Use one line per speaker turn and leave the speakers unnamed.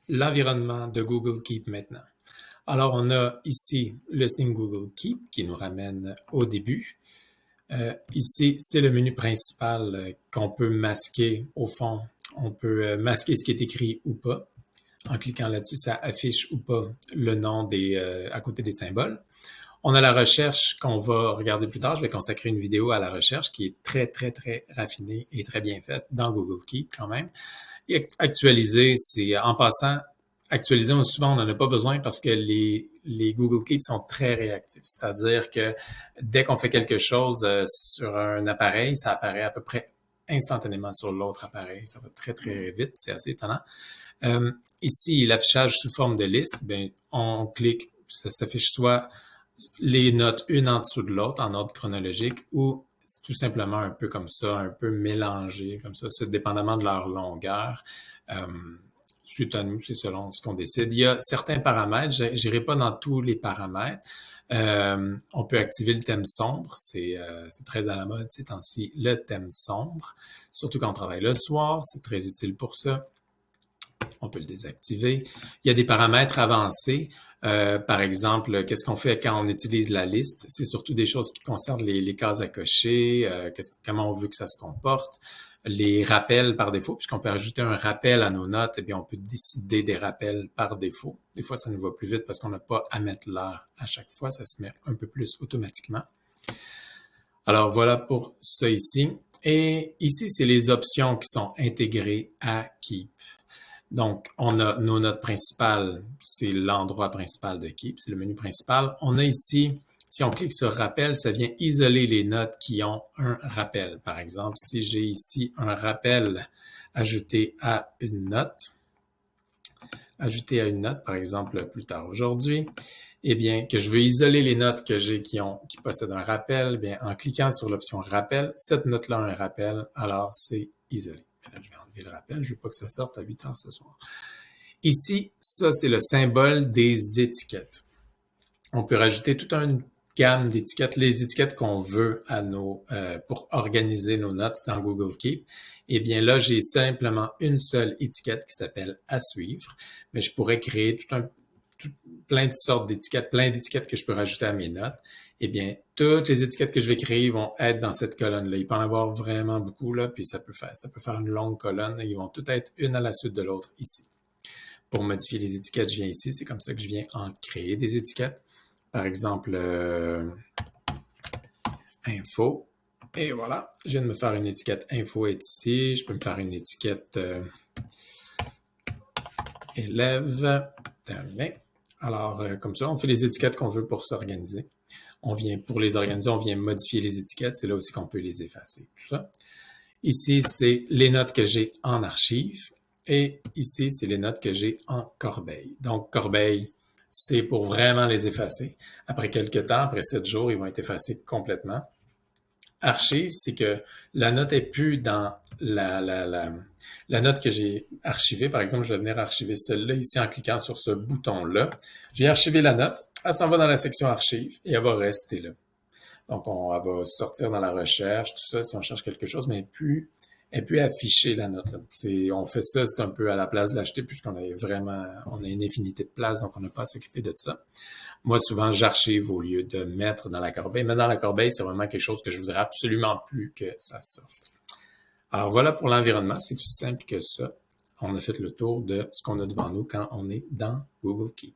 L'environnement de Google Keep maintenant. Alors, on a ici le signe Google Keep qui nous ramène au début. Ici, c'est le menu principal qu'on peut masquer au fond. On peut masquer ce qui est écrit ou pas. En cliquant là-dessus, ça affiche ou pas le nom à côté des symboles. On a la recherche qu'on va regarder plus tard. Je vais consacrer une vidéo à la recherche qui est très, très, très raffinée et très bien faite dans Google Keep quand même. Et actualiser, c'est en passant, actualiser, souvent on n'en a pas besoin parce que les Google Keep sont très réactifs. C'est-à-dire que dès qu'on fait quelque chose sur un appareil, ça apparaît à peu près instantanément sur l'autre appareil. Ça va très, très vite. C'est assez étonnant. Ici, l'affichage sous forme de liste, bien, on clique, ça s'affiche soit les notes une en dessous de l'autre en ordre chronologique ou tout simplement un peu comme ça, un peu mélangé comme ça, c'est dépendamment de leur longueur. Suite à nous, c'est selon ce qu'on décide. Il y a certains paramètres, je n'irai pas dans tous les paramètres. On peut activer le thème sombre, c'est très à la mode ces temps-ci, le thème sombre, surtout quand on travaille le soir, c'est très utile pour ça. On peut le désactiver. Il y a des paramètres avancés. Par exemple, qu'est-ce qu'on fait quand on utilise la liste? C'est surtout des choses qui concernent les cases à cocher, comment on veut que ça se comporte, les rappels par défaut, puisqu'on peut ajouter un rappel à nos notes, eh bien, on peut décider des rappels par défaut. Des fois, ça nous va plus vite parce qu'on n'a pas à mettre l'heure à chaque fois, ça se met un peu plus automatiquement. Alors, voilà pour ça ici. Et ici, c'est les options qui sont intégrées à Keep. Donc, on a nos notes principales, c'est l'endroit principal de Keep, c'est le menu principal. On a ici, si on clique sur rappel, ça vient isoler les notes qui ont un rappel. Par exemple, si j'ai ici un rappel ajouté à une note, par exemple, plus tard aujourd'hui, eh bien, que je veux isoler les notes que j'ai qui possèdent un rappel, eh bien, en cliquant sur l'option rappel, cette note-là a un rappel, alors c'est isolé. Là, je vais enlever le rappel, je ne veux pas que ça sorte à 8 heures ce soir. Ici, ça, c'est le symbole des étiquettes. On peut rajouter toute une gamme d'étiquettes, les étiquettes qu'on veut pour organiser nos notes dans Google Keep. Eh bien là, j'ai simplement une seule étiquette qui s'appelle « À suivre », mais je pourrais créer plein de sortes d'étiquettes, plein d'étiquettes que je peux rajouter à mes notes. Eh bien, toutes les étiquettes que je vais créer vont être dans cette colonne-là. Il peut en avoir vraiment beaucoup, là, puis ça peut faire une longue colonne. Ils vont toutes être une à la suite de l'autre ici. Pour modifier les étiquettes, je viens ici. C'est comme ça que je viens en créer des étiquettes. Par exemple, info. Et voilà, je viens de me faire une étiquette info est ici. Je peux me faire une étiquette élève. Terminé. Alors, comme ça, on fait les étiquettes qu'on veut pour s'organiser. Pour les organiser, on vient modifier les étiquettes. C'est là aussi qu'on peut les effacer. Tout ça. Ici, c'est les notes que j'ai en archive. Et ici, c'est les notes que j'ai en corbeille. Donc, corbeille, c'est pour vraiment les effacer. Après quelques temps, après 7 jours, ils vont être effacés complètement. Archive, c'est que la note est plus dans la note que j'ai archivée. Par exemple, je vais venir archiver celle-là ici en cliquant sur ce bouton-là. J'ai archivé la note, elle s'en va dans la section archive et elle va rester là. Donc, elle va sortir dans la recherche, tout ça, si on cherche quelque chose, mais elle peut afficher la note. On fait ça, c'est un peu à la place de l'acheter, puisqu'on a on a une infinité de places, donc on n'a pas à s'occuper de ça. Moi, souvent, j'archive au lieu de mettre dans la corbeille. Mais dans la corbeille, c'est vraiment quelque chose que je voudrais absolument plus que ça sorte. Alors, voilà pour l'environnement. C'est aussi simple que ça. On a fait le tour de ce qu'on a devant nous quand on est dans Google Keep.